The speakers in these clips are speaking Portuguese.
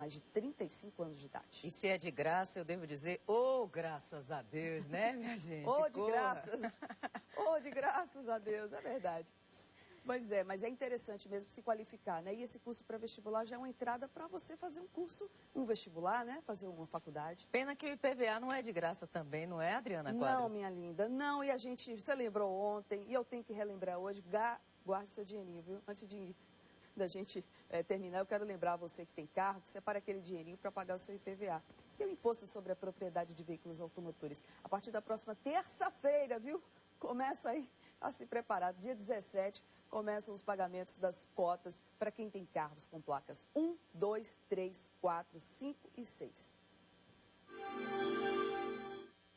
mais de 35 anos de idade. E se é de graça, eu devo dizer, graças a Deus, né, minha gente? De graças a Deus, é verdade. Pois é, mas é interessante mesmo se qualificar, né? E esse curso pré-vestibular já é uma entrada para você fazer um vestibular, né? Fazer uma faculdade. Pena que o IPVA não é de graça também, não é, Adriana Quadros? Não, minha linda, não. E você lembrou ontem, e eu tenho que relembrar hoje, guarde seu dinheirinho, viu? Antes da gente terminar, eu quero lembrar você que tem carro, que separe aquele dinheirinho para pagar o seu IPVA, que é o Imposto sobre a Propriedade de Veículos Automotores. A partir da próxima terça-feira, viu? Começa aí a se preparar. Dia 17, começam os pagamentos das cotas para quem tem carros com placas 1, 2, 3, 4, 5 e 6.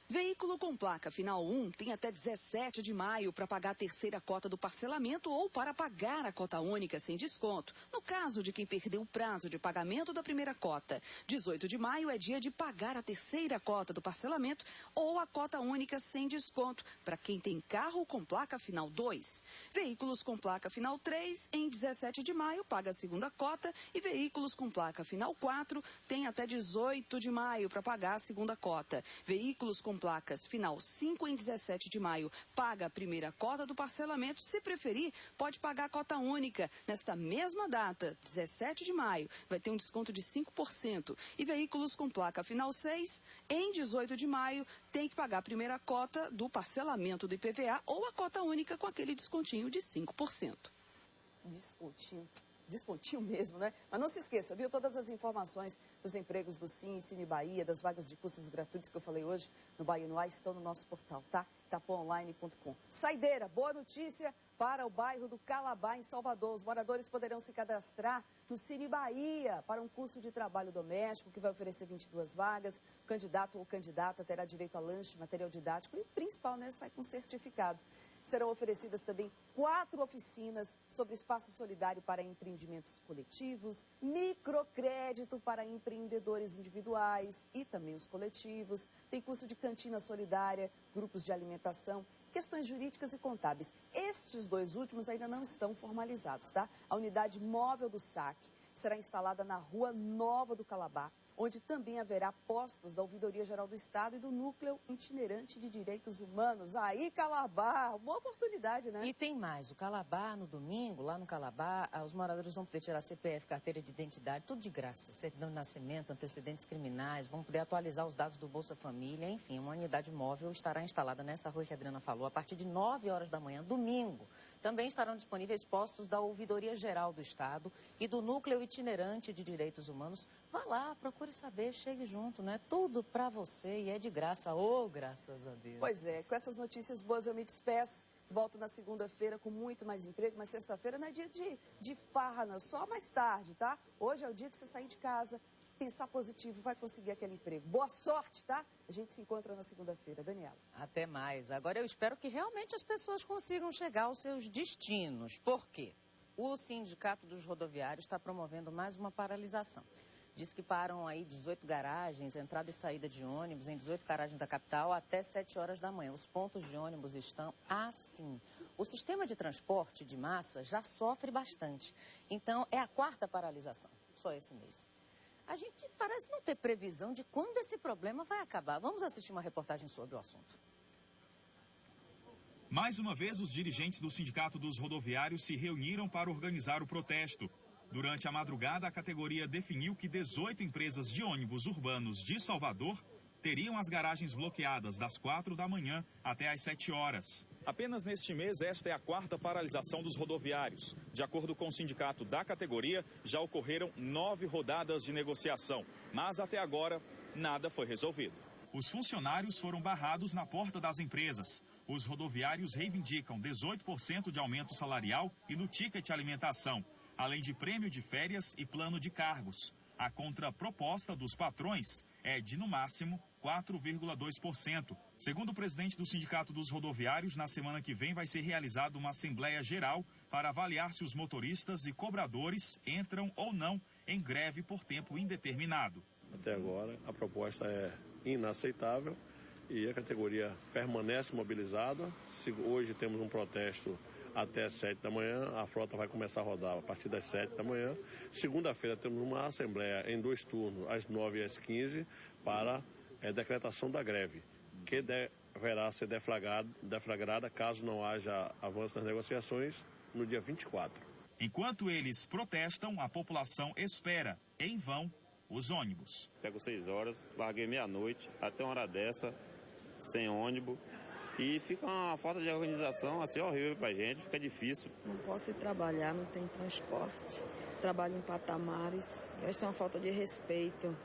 Veículo com placa final 1 tem até 17 de maio para pagar a terceira cota do parcelamento ou para pagar a cota única sem desconto, no caso de quem perdeu o prazo de pagamento da primeira cota. 18 de maio é dia de pagar a terceira cota do parcelamento ou a cota única sem desconto para quem tem carro com placa final 2. Veículos com placa final 3, em 17 de maio, paga a segunda cota e veículos com placa final 4 tem até 18 de maio para pagar a segunda cota. Veículos com placas final 5 em 17 de maio, paga a primeira cota do parcelamento. Se preferir, pode pagar a cota única. Nesta mesma data, 17 de maio, vai ter um desconto de 5%. E veículos com placa final 6, em 18 de maio, tem que pagar a primeira cota do parcelamento do IPVA ou a cota única com aquele descontinho de 5%. Descontinho mesmo, né? Mas não se esqueça, viu? Todas as informações dos empregos do Sim, Cine Bahia, das vagas de cursos gratuitos que eu falei hoje no Bahia no Ar estão no nosso portal, tá? itapuaonline.com. Saideira, boa notícia para o bairro do Calabá, em Salvador. Os moradores poderão se cadastrar no Cine Bahia para um curso de trabalho doméstico que vai oferecer 22 vagas. O candidato ou candidata terá direito a lanche, material didático e o principal, né? Sai com certificado. Serão oferecidas também 4 oficinas sobre espaço solidário para empreendimentos coletivos, microcrédito para empreendedores individuais e também os coletivos. Tem curso de cantina solidária, grupos de alimentação, questões jurídicas e contábeis. Estes 2 últimos ainda não estão formalizados, tá? A unidade móvel do SAC será instalada na Rua Nova do Calabá, onde também haverá postos da Ouvidoria Geral do Estado e do Núcleo Itinerante de Direitos Humanos. Aí, Calabá, boa oportunidade, né? E tem mais, o Calabá, no domingo, lá no Calabá, os moradores vão poder tirar CPF, carteira de identidade, tudo de graça. Certidão de nascimento, antecedentes criminais, vão poder atualizar os dados do Bolsa Família, enfim, uma unidade móvel estará instalada nessa rua que a Adriana falou, a partir de 9 horas da manhã, domingo. Também estarão disponíveis postos da Ouvidoria Geral do Estado e do Núcleo Itinerante de Direitos Humanos. Vá lá, procure saber, chegue junto, né? Tudo pra você e é de graça, graças a Deus. Pois é, com essas notícias boas eu me despeço. Volto na segunda-feira com muito mais emprego, mas sexta-feira não é dia de farra, não, só mais tarde, tá? Hoje é o dia que você sair de casa, pensar positivo, vai conseguir aquele emprego. Boa sorte, tá? A gente se encontra na segunda-feira. Daniela. Até mais. Agora eu espero que realmente as pessoas consigam chegar aos seus destinos. Por quê? O Sindicato dos Rodoviários está promovendo mais uma paralisação. Diz que param aí 18 garagens, entrada e saída de ônibus em 18 garagens da capital até 7 horas da manhã. Os pontos de ônibus estão assim. O sistema de transporte de massa já sofre bastante. Então, é a 4ª paralisação, só esse mês. A gente parece não ter previsão de quando esse problema vai acabar. Vamos assistir uma reportagem sobre o assunto. Mais uma vez, os dirigentes do Sindicato dos Rodoviários se reuniram para organizar o protesto. Durante a madrugada, a categoria definiu que 18 empresas de ônibus urbanos de Salvador teriam as garagens bloqueadas das 4 da manhã até às 7 horas. Apenas neste mês, esta é a 4ª paralisação dos rodoviários. De acordo com o sindicato da categoria, já ocorreram 9 rodadas de negociação, mas até agora nada foi resolvido. Os funcionários foram barrados na porta das empresas. Os rodoviários reivindicam 18% de aumento salarial e no ticket alimentação, além de prêmio de férias e plano de cargos. A contraproposta dos patrões é de, no máximo, 4,2%. Segundo o presidente do Sindicato dos Rodoviários, na semana que vem vai ser realizada uma Assembleia Geral para avaliar se os motoristas e cobradores entram ou não em greve por tempo indeterminado. Até agora, a proposta é inaceitável e a categoria permanece mobilizada. Hoje temos um protesto até as 7 da manhã. A frota vai começar a rodar a partir das 7 da manhã. Segunda-feira temos uma assembleia em 2 turnos, às 9 e às 15, para decretação da greve, que deverá ser deflagrada caso não haja avanço nas negociações no dia 24. Enquanto eles protestam, a população espera, em vão, os ônibus. Pego 6 horas, larguei meia-noite, até uma hora dessa, sem ônibus. E fica uma falta de organização assim horrível pra gente, fica difícil. Não posso ir trabalhar, não tem transporte. Trabalho em patamares. Isso é uma falta de respeito,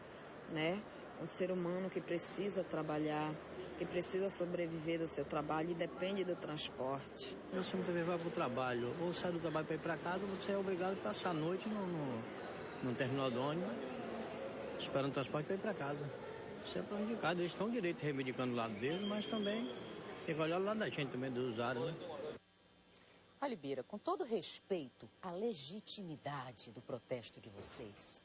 né? Um ser humano que precisa trabalhar, que precisa sobreviver do seu trabalho e depende do transporte. Você muitas vezes vai para o trabalho, ou sai do trabalho para ir para casa, você é obrigado a passar a noite no terminal do ônibus, esperando o transporte para ir para casa. Isso é prejudicado. Eles estão direito reivindicando o lado deles, mas também tem que olhar o lado da gente também, do usuário, né? Olha, Bira, com todo respeito à legitimidade do protesto de vocês,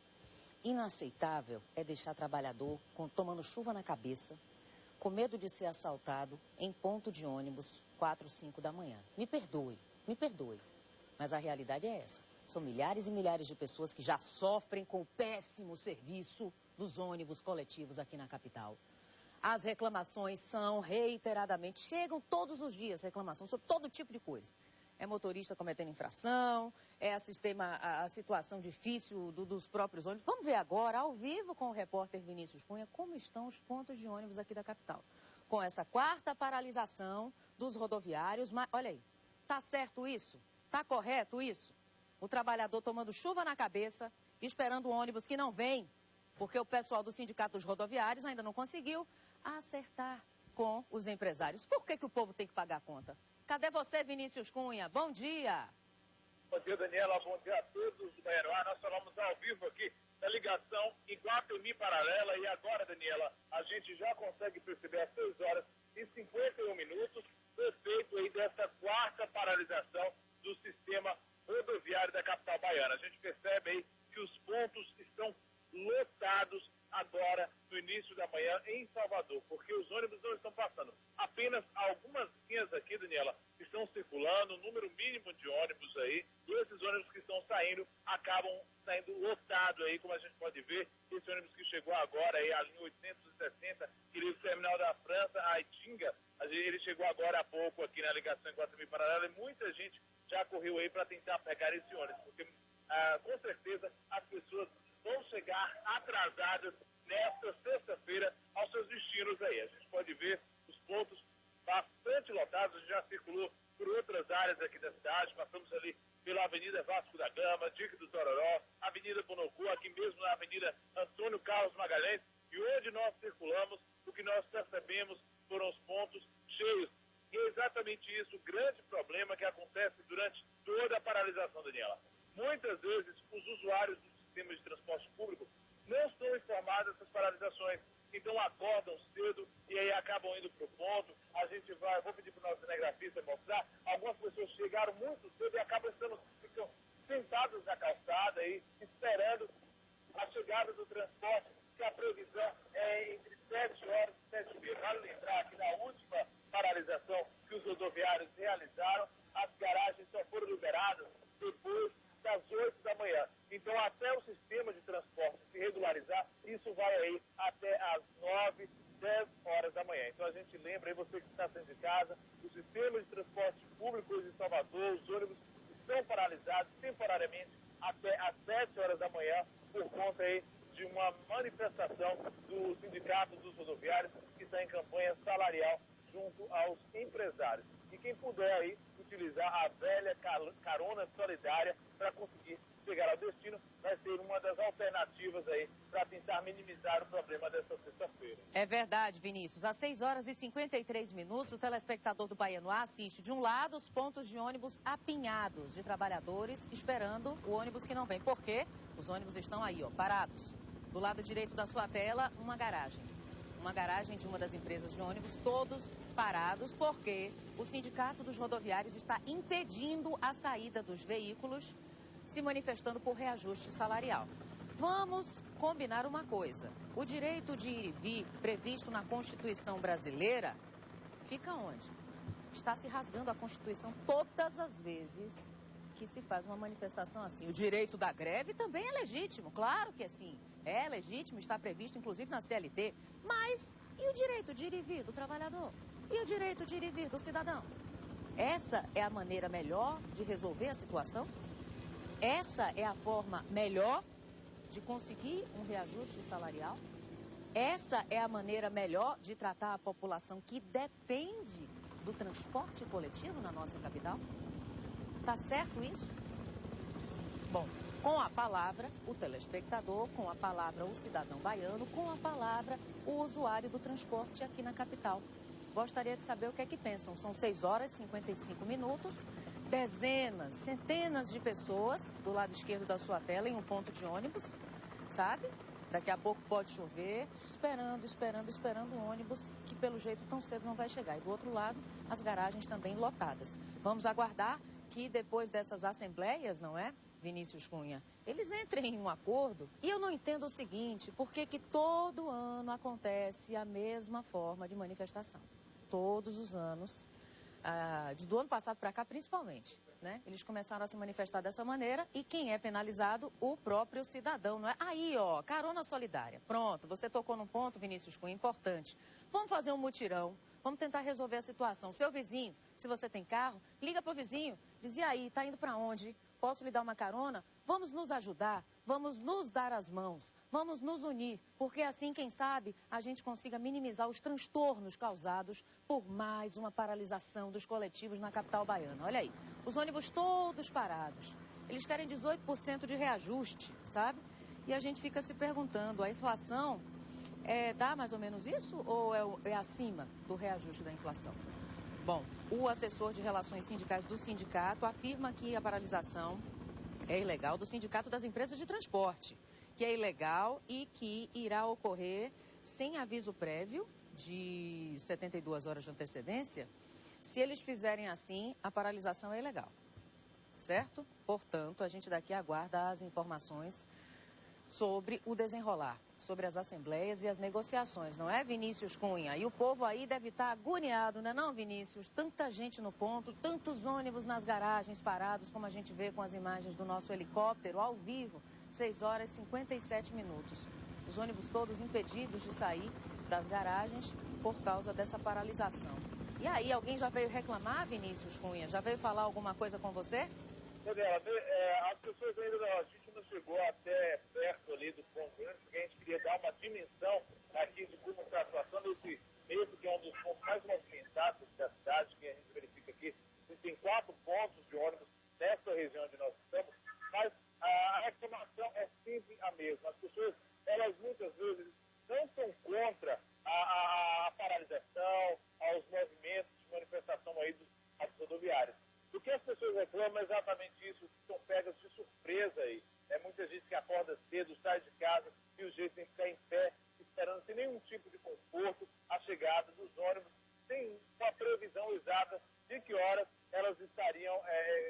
inaceitável é deixar trabalhador tomando chuva na cabeça, com medo de ser assaltado em ponto de ônibus 4, 5 da manhã. Me perdoe, mas a realidade é essa. São milhares e milhares de pessoas que já sofrem com o péssimo serviço dos ônibus coletivos aqui na capital. As reclamações são reiteradamente, chegam todos os dias reclamação sobre todo tipo de coisa. É motorista cometendo infração, é a situação difícil dos próprios ônibus. Vamos ver agora, ao vivo, com o repórter Vinícius Cunha, como estão os pontos de ônibus aqui da capital. Com essa 4ª paralisação dos rodoviários, mas olha aí, tá certo isso? Tá correto isso? O trabalhador tomando chuva na cabeça, esperando o ônibus que não vem, porque o pessoal do Sindicato dos Rodoviários ainda não conseguiu acertar com os empresários. Por que o povo tem que pagar a conta? Cadê você, Vinícius Cunha? Bom dia. Bom dia, Daniela. Bom dia a todos do Baianoá. Nós falamos ao vivo aqui da ligação em Guatemi paralela. E agora, Daniela, a gente já consegue perceber às 6 horas e 51 minutos o efeito aí dessa 4ª paralisação do sistema rodoviário da capital baiana. A gente percebe aí que os pontos estão lotados agora no início da manhã em Salvador, porque os ônibus não estão passando. Apenas algumas linhas aqui, Daniela, estão circulando, um número mínimo de ônibus aí, e esses ônibus que estão saindo acabam saindo lotados aí, como a gente pode ver. Esse ônibus que chegou agora aí, a linha 860, que liga o terminal da França a Itinga, ele chegou agora há pouco aqui na ligação em Guatemi paralela, e muita gente já correu aí para tentar pegar esse ônibus, porque com certeza as pessoas vão chegar atrasadas nesta sexta-feira aos seus destinos aí. A gente pode ver os pontos bastante lotados, a gente já circulou por outras áreas aqui da cidade, passamos ali pela Avenida Vasco da Gama, Dique do Tororó, Avenida Bonocô, aqui mesmo na Avenida Antônio Carlos Magalhães, e onde nós circulamos, o que nós percebemos foram os pontos cheios. E é exatamente isso o grande problema que acontece durante toda a paralisação, Daniela. Muitas vezes os usuários do sistema de transporte público não estão informados dessas paralisações, então acordam cedo e aí acabam indo para o ponto. A gente vou pedir para o nosso cinegrafista mostrar, algumas pessoas chegaram muito cedo e ficam sentados na calçada aí, esperando a chegada do transporte, que a previsão é entre 7 horas e 7 e meia. Vale lembrar que na última paralisação que os rodoviários realizaram, as garagens só foram liberadas depois das 8 da manhã. Então, até o sistema de transporte se regularizar, isso vai aí até às 9, 10 horas da manhã. Então, a gente lembra aí, você que está saindo de casa, o sistema de transporte público hoje em Salvador, os ônibus estão paralisados temporariamente até às 7 horas da manhã, por conta aí de uma manifestação do Sindicato dos Rodoviários, que está em campanha salarial junto aos empresários. E quem puder aí utilizar a velha carona solidária para conseguir chegar ao destino, vai ser uma das alternativas aí para tentar minimizar o problema dessa sexta-feira. É verdade, Vinícius. Às 6 horas e 53 minutos, o telespectador do Baianoá assiste, de um lado, os pontos de ônibus apinhados de trabalhadores esperando o ônibus que não vem. Por quê? Os ônibus estão aí, ó, parados. Do lado direito da sua tela, uma garagem. Uma garagem de uma das empresas de ônibus, todos parados, porque o Sindicato dos Rodoviários está impedindo a saída dos veículos, se manifestando por reajuste salarial. Vamos combinar uma coisa. O direito de vir previsto na Constituição brasileira fica onde? está se rasgando a Constituição todas as vezes que se faz uma manifestação assim. O direito da greve também é legítimo, claro que é sim. É legítimo, está previsto inclusive na CLT. Mas e o direito de ir e vir do trabalhador? E o direito de ir e vir do cidadão? Essa é a maneira melhor de resolver a situação? Essa é a forma melhor de conseguir um reajuste salarial? Essa é a maneira melhor de tratar a população que depende do transporte coletivo na nossa capital? Tá certo isso? Bom, com a palavra o telespectador, com a palavra o cidadão baiano, com a palavra o usuário do transporte aqui na capital. Gostaria de saber o que é que pensam. São 6 horas e 55 minutos, dezenas, centenas de pessoas do lado esquerdo da sua tela em um ponto de ônibus, sabe? Daqui a pouco pode chover, esperando o ônibus, que pelo jeito tão cedo não vai chegar. E do outro lado, as garagens também lotadas. Vamos aguardar que depois dessas assembleias, não é, Vinícius Cunha, eles entrem em um acordo. E eu não entendo o seguinte, por que todo ano acontece a mesma forma de manifestação? Todos os anos, do ano passado para cá principalmente, né? Eles começaram a se manifestar dessa maneira e quem é penalizado? O próprio cidadão, não é? Aí, ó, carona solidária. Pronto, você tocou num ponto, Vinícius Cunha, importante. Vamos fazer um mutirão, vamos tentar resolver a situação. Seu vizinho, se você tem carro, liga pro vizinho, diz, e aí, tá indo para onde? Posso lhe dar uma carona? Vamos nos ajudar, vamos nos dar as mãos, vamos nos unir, porque assim, quem sabe, a gente consiga minimizar os transtornos causados por mais uma paralisação dos coletivos na capital baiana. Olha aí, os ônibus todos parados, eles querem 18% de reajuste, sabe? E a gente fica se perguntando, a inflação dá mais ou menos isso ou é acima do reajuste da inflação? Bom, o assessor de relações sindicais do sindicato afirma que a paralisação é ilegal do Sindicato das Empresas de Transporte, que é ilegal e que irá ocorrer sem aviso prévio de 72 horas de antecedência. Se eles fizerem assim, a paralisação é ilegal, certo? Portanto, a gente daqui aguarda as informações sobre o desenrolar, sobre as assembleias e as negociações, não é, Vinícius Cunha? E o povo aí deve estar agoniado, não é não, Vinícius? Tanta gente no ponto, tantos ônibus nas garagens parados, como a gente vê com as imagens do nosso helicóptero, ao vivo, 6 horas e 57 minutos. Os ônibus todos impedidos de sair das garagens por causa dessa paralisação. E aí, alguém já veio reclamar, Vinícius Cunha? Já veio falar alguma coisa com você? Daniela, as pessoas ainda não, a gente não chegou até perto ali do ponto, porque a gente queria dar uma dimensão aqui de como está a situação nesse mesmo, que é um dos pontos mais movimentados da cidade, que a gente verifica aqui. Tem 4 pontos de ônibus nessa região onde nós estamos, mas a reclamação é sempre a mesma. As pessoas, elas muitas vezes não estão contra a paralisação, aos movimentos de manifestação aí dos rodoviários. O que as pessoas reclamam é exatamente isso, que são pegas de surpresa aí. É muita gente que acorda cedo, sai de casa e o jeito tem que ficar em pé, esperando sem nenhum tipo de conforto a chegada dos ônibus, sem uma previsão exata de que horas elas estariam,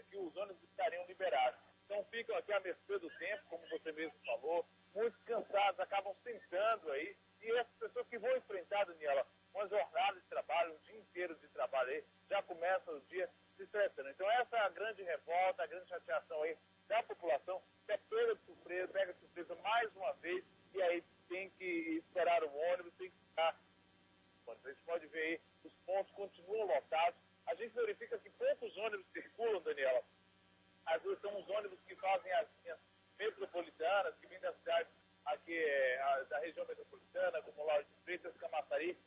que os ônibus estariam liberados. Então ficam aqui à mercê do tempo, como você mesmo falou, muitos cansados, acabam sentando aí, e essas pessoas que vão enfrentar, Daniela, uma jornada de trabalho, um dia inteiro de trabalho aí, já começa o dia se estressando. Então essa é a grande revolta, a grande chateação aí da população, que é pega de surpresa mais uma vez, e aí tem que esperar o ônibus, tem que ficar. A gente pode ver aí, os pontos continuam lotados. A gente verifica que poucos ônibus circulam, Daniela. Às vezes são os ônibus que fazem as linhas metropolitanas, que vêm da cidade aqui, da região metropolitana, como Lauro de Freitas, Camaçari,